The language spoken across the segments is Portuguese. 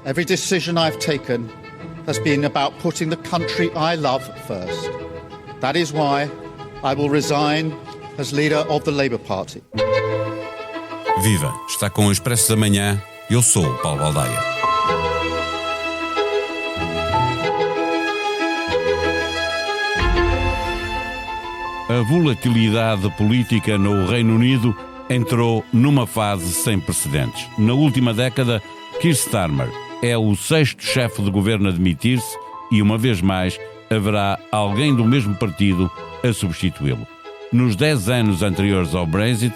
Every decision I've taken has been about putting the country I love first. That is why I will resign as leader of the Labour Party. Viva! Está com o Expresso da Manhã. Eu sou o Paulo Baldaia. A volatilidade política no Reino Unido entrou numa fase sem precedentes. Na última década, Keir Starmer é o 6º chefe de governo a demitir-se e, uma vez mais, haverá alguém do mesmo partido a substituí-lo. Nos 10 anos anteriores ao Brexit,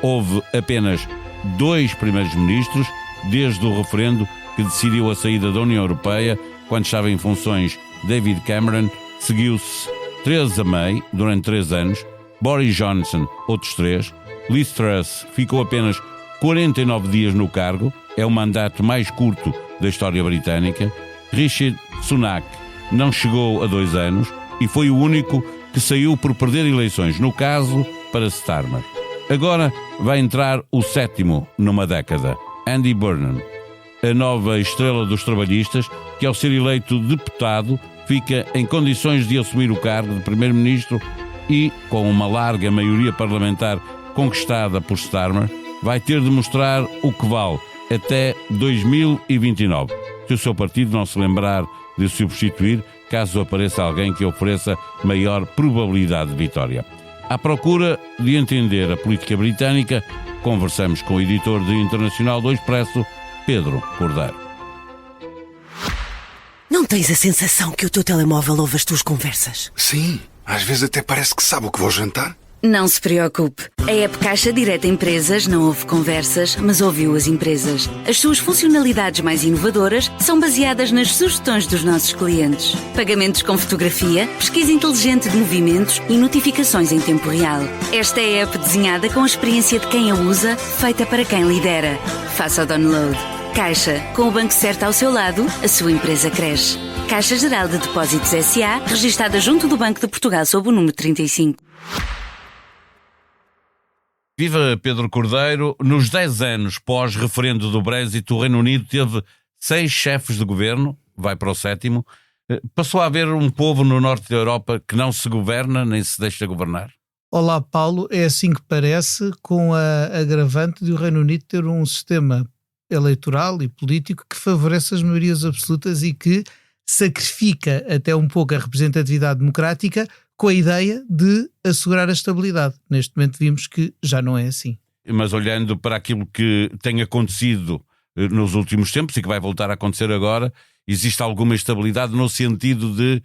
houve apenas 2 primeiros-ministros desde o referendo que decidiu a saída da União Europeia, quando estava em funções David Cameron. Seguiu-se Theresa May durante 3 anos, Boris Johnson outros 3, Liz Truss ficou apenas 49 dias no cargo, é o mandato mais curto da história britânica, Rishi Sunak não chegou a 2 anos e foi o único que saiu por perder eleições, no caso para Starmer. Agora vai entrar o 7º numa década, Andy Burnham, a nova estrela dos trabalhistas, que ao ser eleito deputado fica em condições de assumir o cargo de primeiro-ministro e, com uma larga maioria parlamentar conquistada por Starmer, vai ter de mostrar o que vale até 2029, se o seu partido não se lembrar de o substituir caso apareça alguém que ofereça maior probabilidade de vitória. À procura de entender a política britânica, conversamos com o editor de Internacional do Expresso, Pedro Cordeiro. Não tens a sensação que o teu telemóvel ouve as tuas conversas? Sim, às vezes até parece que sabe o que vou jantar. Não se preocupe. A app Caixa Direta Empresas não ouve conversas, mas ouviu as empresas. As suas funcionalidades mais inovadoras são baseadas nas sugestões dos nossos clientes. Pagamentos com fotografia, pesquisa inteligente de movimentos e notificações em tempo real. Esta é a app desenhada com a experiência de quem a usa, feita para quem lidera. Faça o download. Caixa, com o banco certo ao seu lado, a sua empresa cresce. Caixa Geral de Depósitos S.A., registada junto do Banco de Portugal sob o número 35. Viva Pedro Cordeiro! Nos 10 anos pós-referendo do Brexit, o Reino Unido teve 6 chefes de governo, vai para o 7º. Passou a haver um povo no norte da Europa que não se governa nem se deixa governar? Olá Paulo, é assim que parece, com a agravante de o Reino Unido ter um sistema eleitoral e político que favorece as maiorias absolutas e que sacrifica até um pouco a representatividade democrática com a ideia de assegurar a estabilidade. Neste momento vimos que já não é assim. Mas olhando para aquilo que tem acontecido nos últimos tempos e que vai voltar a acontecer agora, existe alguma estabilidade no sentido de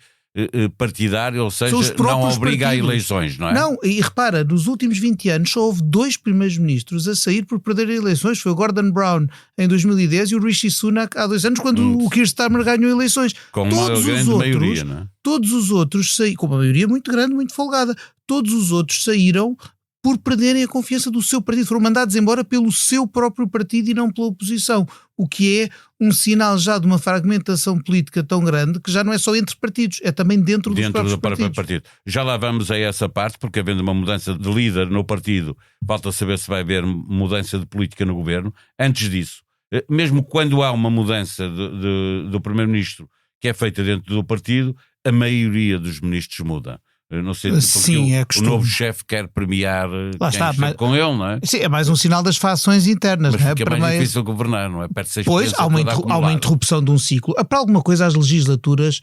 partidário, ou seja, não obriga a eleições, não é? Não, e repara, nos últimos 20 anos só houve 2 primeiros-ministros a sair por perder eleições. Foi o Gordon Brown em 2010 e o Rishi Sunak há 2 anos, quando o Keir Starmer ganhou eleições. Com uma grande maioria, não é? Todos os outros saíram, com uma maioria muito grande, muito folgada, todos os outros saíram por perderem a confiança do seu partido, foram mandados embora pelo seu próprio partido e não pela oposição, o que é um sinal já de uma fragmentação política tão grande que já não é só entre partidos, é também dentro dos próprios partidos. Já lá vamos a essa parte, porque havendo uma mudança de líder no partido, falta saber se vai haver mudança de política no governo. Antes disso, mesmo quando há uma mudança do primeiro-ministro que é feita dentro do partido, a maioria dos ministros muda. Não sei, sim, o novo chefe quer premiar quem está com ele, não é? Sim, é mais um sinal das fações internas. Mas não é? Fica mais difícil governar, não é? Pois, há uma interrupção de um ciclo. Para alguma coisa, as legislaturas,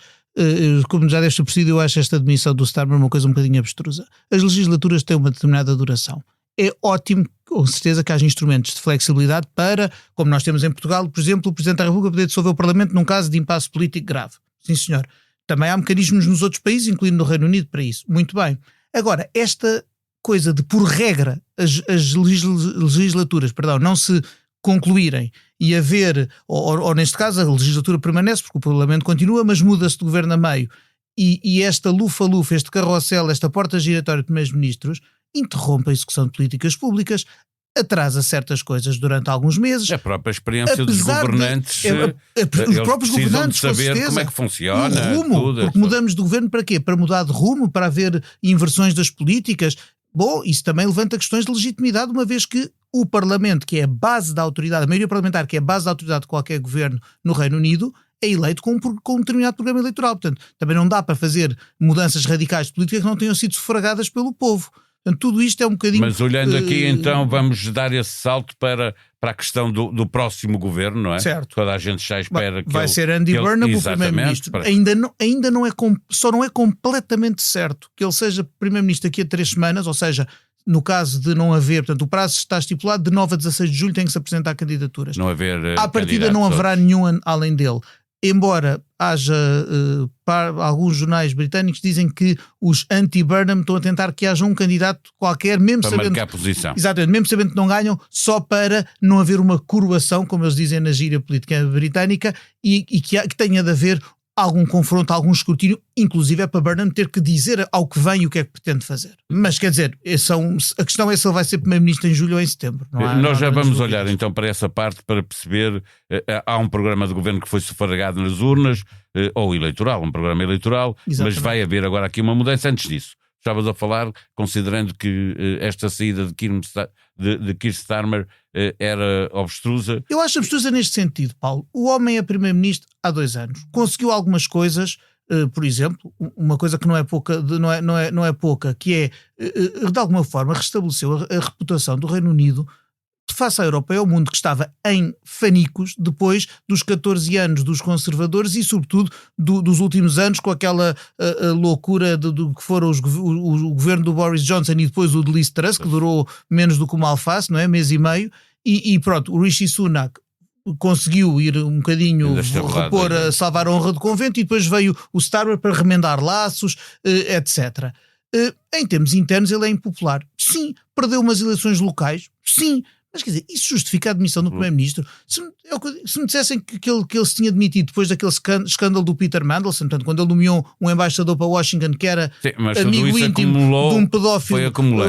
como já deste percebido, eu acho esta demissão do Starmer uma coisa um bocadinho abstrusa. As legislaturas têm uma determinada duração. É ótimo, com certeza, que haja instrumentos de flexibilidade para, como nós temos em Portugal, por exemplo, o Presidente da República poder dissolver o Parlamento num caso de impasse político grave. Sim, senhor. Também há mecanismos nos outros países, incluindo no Reino Unido, para isso. Muito bem. Agora, esta coisa de, por regra, as legislaturas não se concluírem e haver, ou neste caso a legislatura permanece porque o Parlamento continua, mas muda-se de governo a meio, e esta lufa-lufa, este carrossel, esta porta giratória de primeiros-ministros, interrompe a execução de políticas públicas, atrasa certas coisas durante alguns meses. A própria experiência dos governantes, os próprios governantes, de saber com como é que funciona. O rumo, porque mudamos de governo para quê? Para mudar de rumo, para haver inversões das políticas. Bom, isso também levanta questões de legitimidade, uma vez que o Parlamento, que é a base da autoridade, a maioria parlamentar, que é a base da autoridade de qualquer governo no Reino Unido, é eleito com um determinado programa eleitoral. Portanto, também não dá para fazer mudanças radicais de política que não tenham sido sufragadas pelo povo. Portanto, tudo isto é um bocadinho... Mas olhando aqui, então, vamos dar esse salto para a questão do próximo governo, não é? Certo. Toda a gente já espera que vai ser Andy Burnham o primeiro-ministro. Ainda não é completamente certo que ele seja primeiro-ministro daqui a 3 semanas, ou seja, no caso de não haver, portanto, o prazo está estipulado de 9 a 16 de julho, tem que se apresentar candidaturas. Não haver à partida não haverá nenhum além dele. Embora haja alguns jornais britânicos dizem que os anti-Burnham estão a tentar que haja um candidato qualquer, mesmo para sabendo, marcar a posição. Exatamente, mesmo sabendo que não ganham, só para não haver uma coroação, como eles dizem na gíria política britânica, e que tenha de haver algum confronto, algum escrutínio, inclusive é para Burnham ter que dizer ao que vem o que é que pretende fazer. Mas quer dizer, a questão é se ele vai ser primeiro-ministro em julho ou em setembro. Nós já vamos olhar então para essa parte para perceber, há um programa de governo que foi sufragado nas urnas, ou eleitoral, um programa eleitoral, Exatamente. Mas vai haver agora aqui uma mudança antes disso. Estavas a falar, considerando que esta saída de Keir Starmer era obstrusa. Eu acho abstrusa neste sentido, Paulo. O homem é primeiro-ministro há 2 anos. Conseguiu algumas coisas, por exemplo, uma coisa que não é pouca, que é, de alguma forma, restabeleceu a reputação do Reino Unido face à Europa e ao mundo, que estava em fanicos depois dos 14 anos dos conservadores e, sobretudo, dos últimos anos, com aquela loucura do que foram o governo do Boris Johnson e depois o de Liz Truss, que durou menos do que uma alface, não é? Mês e meio. E pronto, o Rishi Sunak conseguiu ir um bocadinho salvar a honra do convento, e depois veio o Starmer para remendar laços, etc. Em termos internos ele é impopular. Sim, perdeu umas eleições locais. Sim. Mas quer dizer, isso justifica a admissão do primeiro-ministro? Se me dissessem que ele se tinha demitido depois daquele escândalo do Peter Mandelson, portanto, quando ele nomeou um embaixador para Washington que era amigo íntimo de um pedófilo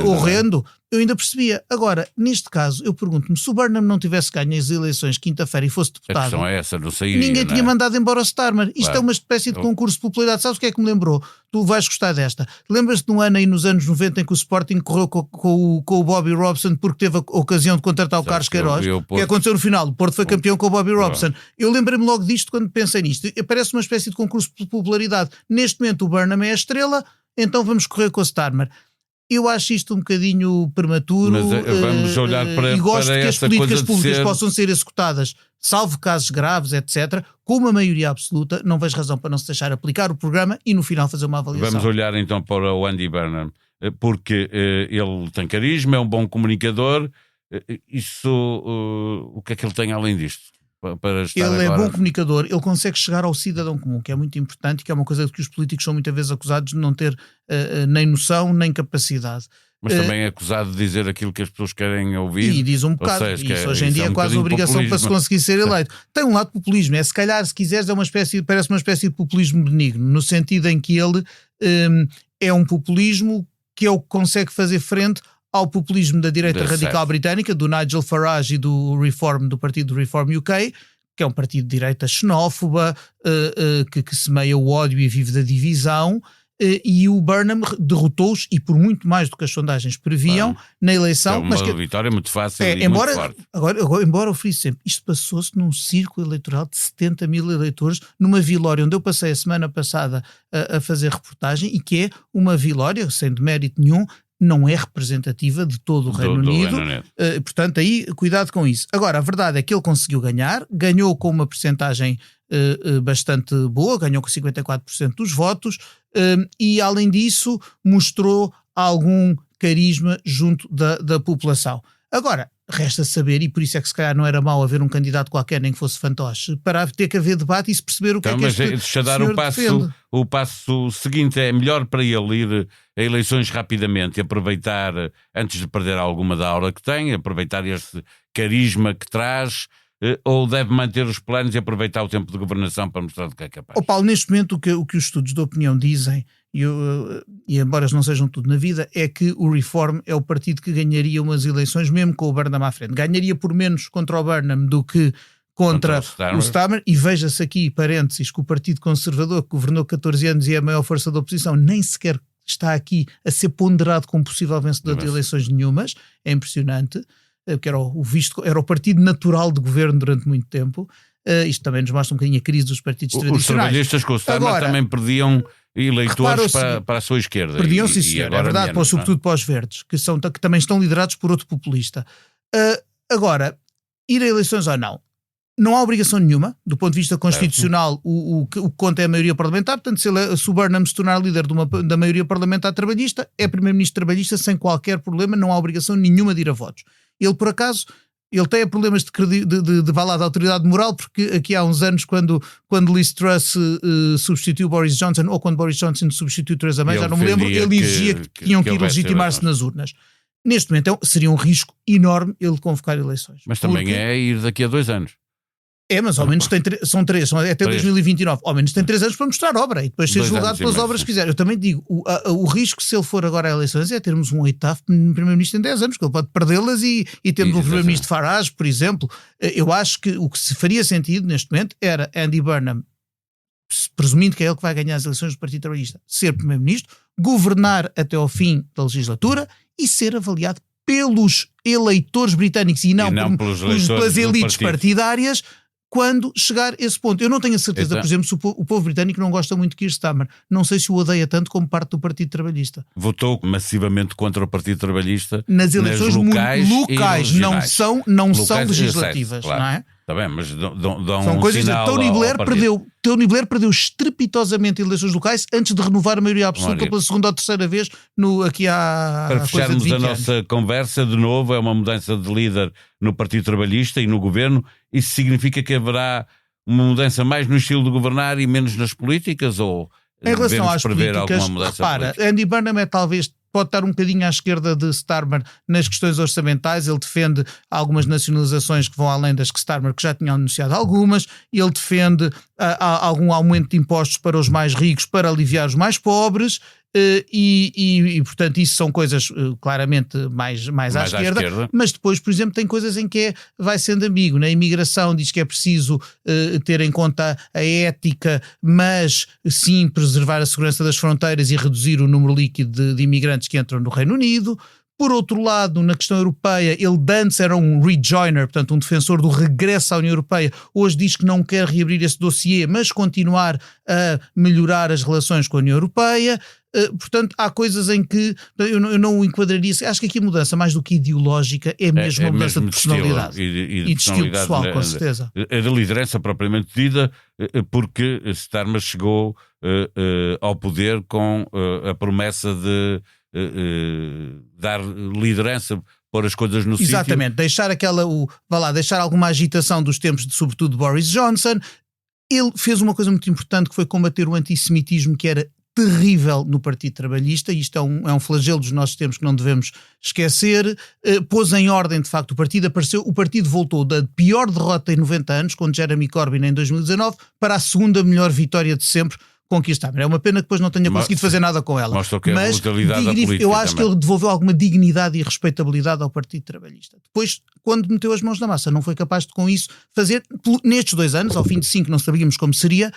horrendo, eu ainda percebia. Agora, neste caso, eu pergunto-me, se o Burnham não tivesse ganho as eleições quinta-feira e fosse deputado, a questão é essa, não sairia, ninguém tinha mandado embora o Starmer. Isto claro. É uma espécie de concurso de popularidade. Sabes o que é que me lembrou? Tu vais gostar desta. Lembras-te de um ano aí nos anos 90 em que o Sporting correu com o Bobby Robson porque teve a ocasião de contratar o Carlos Queiroz? O que aconteceu no final? O Porto foi campeão com o Bobby Robson. Eu lembrei-me logo disto quando pensei nisto. Parece uma espécie de concurso de popularidade. Neste momento o Burnham é a estrela, então vamos correr com o Starmer. Eu acho isto um bocadinho prematuro. Mas vamos olhar para e gosto para que as políticas públicas possam ser executadas, salvo casos graves, etc., com uma maioria absoluta. Não vejo razão para não se deixar aplicar o programa e no final fazer uma avaliação. Vamos olhar então para o Andy Burnham, porque ele tem carisma, é um bom comunicador. O que é que ele tem além disto? Ele é bom comunicador, ele consegue chegar ao cidadão comum, que é muito importante e que é uma coisa que os políticos são muitas vezes acusados de não ter nem noção nem capacidade. Mas também é acusado de dizer aquilo que as pessoas querem ouvir. E diz um bocado. Isso hoje em dia é quase obrigação populismo. Para se conseguir ser eleito. Tem um lado de populismo. Se calhar, se quiseres, parece uma espécie de populismo benigno, no sentido em que ele é um populismo que é o que consegue fazer frente ao populismo da direita radical britânica, do Nigel Farage e do partido Reform UK, que é um partido de direita xenófoba, que semeia o ódio e vive da divisão, e o Burnham derrotou-os, e por muito mais do que as sondagens previam, na eleição. É uma vitória muito fácil e muito forte. Agora, embora eu frise sempre, isto passou-se num círculo eleitoral de 70 mil eleitores, numa vilória onde eu passei a semana passada a fazer reportagem, e que é uma vilória, sem demérito nenhum, não é representativa de todo o Reino Unido. Portanto, aí, cuidado com isso. Agora, a verdade é que ele conseguiu ganhou com uma percentagem bastante boa, ganhou com 54% dos votos, e, além disso, mostrou algum carisma junto da população. Agora, resta saber, e por isso é que se calhar não era mau haver um candidato qualquer, nem que fosse fantoche, para ter que haver debate e se perceber o que é que este deixa dar o passo seguinte. É melhor para ele ir a eleições rapidamente e aproveitar, antes de perder alguma da aura que tem, aproveitar este carisma que traz, ou deve manter os planos e aproveitar o tempo de governação para mostrar do que é capaz? Paulo, neste momento o que os estudos de opinião dizem, e embora não sejam tudo na vida, é que o Reform é o partido que ganharia umas eleições mesmo com o Burnham à frente. Ganharia por menos contra o Burnham do que contra o Starmer. E veja-se aqui, parênteses, que o Partido Conservador, que governou 14 anos e é a maior força da oposição, nem sequer está aqui a ser ponderado como possível vencedor de eleições nenhumas. É impressionante. que era o partido natural de governo durante muito tempo. Isto também nos mostra um bocadinho a crise dos partidos tradicionais. Os trabalhistas com o Starmer também perdiam eleitores para a sua esquerda. Perdiam-se, sim, é verdade, sobretudo para os verdes, que também estão liderados por outro populista. Agora, ir a eleições ou não? Não há obrigação nenhuma, do ponto de vista constitucional, o que conta é a maioria parlamentar. Portanto, se o Burnham se tornar líder da maioria parlamentar trabalhista, é primeiro-ministro trabalhista sem qualquer problema, não há obrigação nenhuma de ir a votos. Ele, por acaso, ele tem problemas de falar de autoridade moral, porque aqui há uns anos, quando Liz Truss substituiu Boris Johnson, ou quando Boris Johnson substituiu Theresa May, já não me lembro, ele exigia que tinham que ir legitimar-se nas urnas. Neste momento seria um risco enorme ele convocar eleições. Mas também é ir daqui a 2 anos. Mas ao menos são 3, é até 2029. Ao menos tem 3 anos para mostrar obra e depois ser julgado pelas obras que quiser. Eu também digo, o risco, se ele for agora a eleições, é termos um oitavo primeiro-ministro em 10 anos, que ele pode perdê-las e termos um primeiro-ministro Farage, por exemplo. Eu acho que o que se faria sentido neste momento era Andy Burnham, presumindo que é ele que vai ganhar as eleições do Partido Trabalhista, ser primeiro-ministro, governar até ao fim da legislatura e ser avaliado pelos eleitores britânicos e não pelas elites partidárias, quando chegar a esse ponto. Eu não tenho a certeza, por exemplo, se o povo britânico não gosta muito de Keir Starmer. Não sei se o odeia tanto como parte do Partido Trabalhista. Votou massivamente contra o Partido Trabalhista nas eleições locais, não são legislativas, claro. Não é? Está bem, mas dão são coisas sinal Tony Blair perdeu estrepitosamente eleições locais antes de renovar a maioria absoluta pela segunda ou terceira vez aqui há para fecharmos coisa de 20 a nossa anos. conversa, de novo, é uma mudança de líder no Partido Trabalhista e no governo. Isso significa que haverá uma mudança mais no estilo de governar e menos nas políticas? Ou em relação às prever políticas, alguma mudança repara, Andy Burnham pode estar um bocadinho à esquerda de Starmer nas questões orçamentais. Ele defende algumas nacionalizações que vão além das que Starmer que já tinha anunciado algumas. Ele defende algum aumento de impostos para os mais ricos para aliviar os mais pobres. E portanto isso são coisas claramente mais à esquerda, mas depois, por exemplo, tem coisas em que vai sendo ambíguo. Na imigração diz que é preciso ter em conta a ética, mas sim preservar a segurança das fronteiras e reduzir o número líquido de imigrantes que entram no Reino Unido. Por outro lado, na questão europeia, ele antes era um rejoiner, portanto um defensor do regresso à União Europeia. Hoje diz que não quer reabrir esse dossiê, mas continuar a melhorar as relações com a União Europeia. Portanto, há coisas em que eu não o enquadraria. Acho que aqui a mudança, mais do que ideológica, é mesmo uma mudança de personalidade e de estilo pessoal, com certeza. A da liderança propriamente dita, porque Starmer chegou ao poder com a promessa de dar liderança, pôr as coisas no sítio. Exatamente, deixar alguma agitação dos tempos, sobretudo de Boris Johnson. Ele fez uma coisa muito importante, que foi combater o antissemitismo, que era terrível no Partido Trabalhista. Isto é um flagelo dos nossos tempos que não devemos esquecer. Pôs em ordem, de facto, o partido voltou da pior derrota em 90 anos, com Jeremy Corbyn em 2019, para a segunda melhor vitória de sempre conquistar. É uma pena que depois não tenha conseguido fazer nada com ela. Mostra que é a brutalidade da política. Eu acho que ele devolveu alguma dignidade e respeitabilidade ao Partido Trabalhista. Depois, quando meteu as mãos na massa, não foi capaz de, com isso, fazer, nestes 2 anos, ao fim de 5 não sabíamos como seria,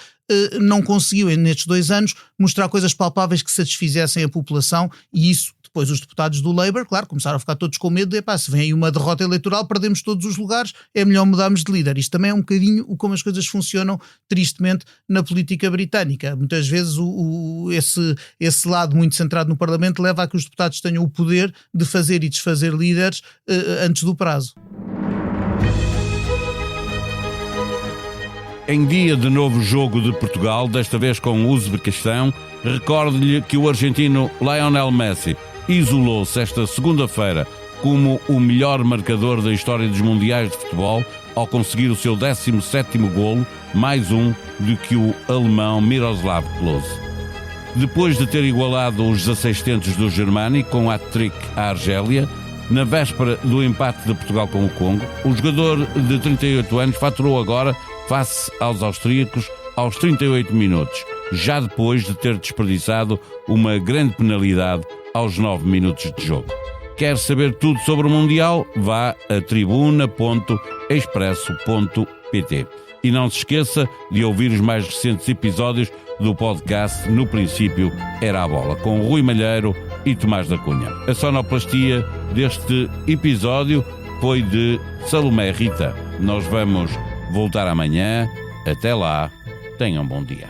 não conseguiu, nestes 2 anos, mostrar coisas palpáveis que satisfizessem a população, e isso, depois os deputados do Labour, claro, começaram a ficar todos com medo de, se vem aí uma derrota eleitoral, perdemos todos os lugares, é melhor mudarmos de líder. Isto também é um bocadinho como as coisas funcionam, tristemente, na política britânica. Muitas vezes esse lado muito centrado no Parlamento leva a que os deputados tenham o poder de fazer e desfazer líderes antes do prazo. Em dia de novo jogo de Portugal, desta vez com o Uzbequistão, recordo-lhe que o argentino Lionel Messi isolou-se esta segunda-feira como o melhor marcador da história dos mundiais de futebol ao conseguir o seu 17º golo, mais um do que o alemão Miroslav Klose. Depois de ter igualado os 16 tentos do Germânico com hat-trick à Argélia, na véspera do empate de Portugal com o Congo, o jogador de 38 anos faturou agora, face aos austríacos, aos 38 minutos, já depois de ter desperdiçado uma grande penalidade aos 9 minutos de jogo. Quer saber tudo sobre o Mundial? Vá a tribuna.expresso.pt. E não se esqueça de ouvir os mais recentes episódios do podcast No Princípio Era a Bola, com Rui Malheiro e Tomás da Cunha. A sonoplastia deste episódio apoio de Salomé Rita. Nós vamos voltar amanhã. Até lá, tenham um bom dia.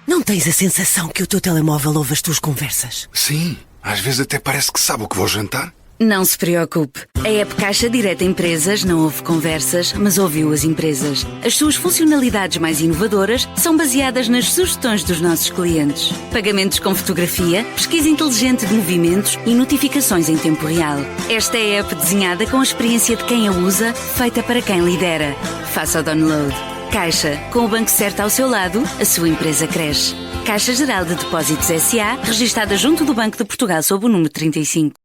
Não tens a sensação que o teu telemóvel ouve as tuas conversas? Sim, às vezes até parece que sabe o que vou jantar. Não se preocupe. A app Caixa Direta Empresas não ouve conversas, mas ouviu as empresas. As suas funcionalidades mais inovadoras são baseadas nas sugestões dos nossos clientes. Pagamentos com fotografia, pesquisa inteligente de movimentos e notificações em tempo real. Esta é a app desenhada com a experiência de quem a usa, feita para quem lidera. Faça o download. Caixa, com o banco certo ao seu lado, a sua empresa cresce. Caixa Geral de Depósitos S.A., registada junto do Banco de Portugal sob o número 35.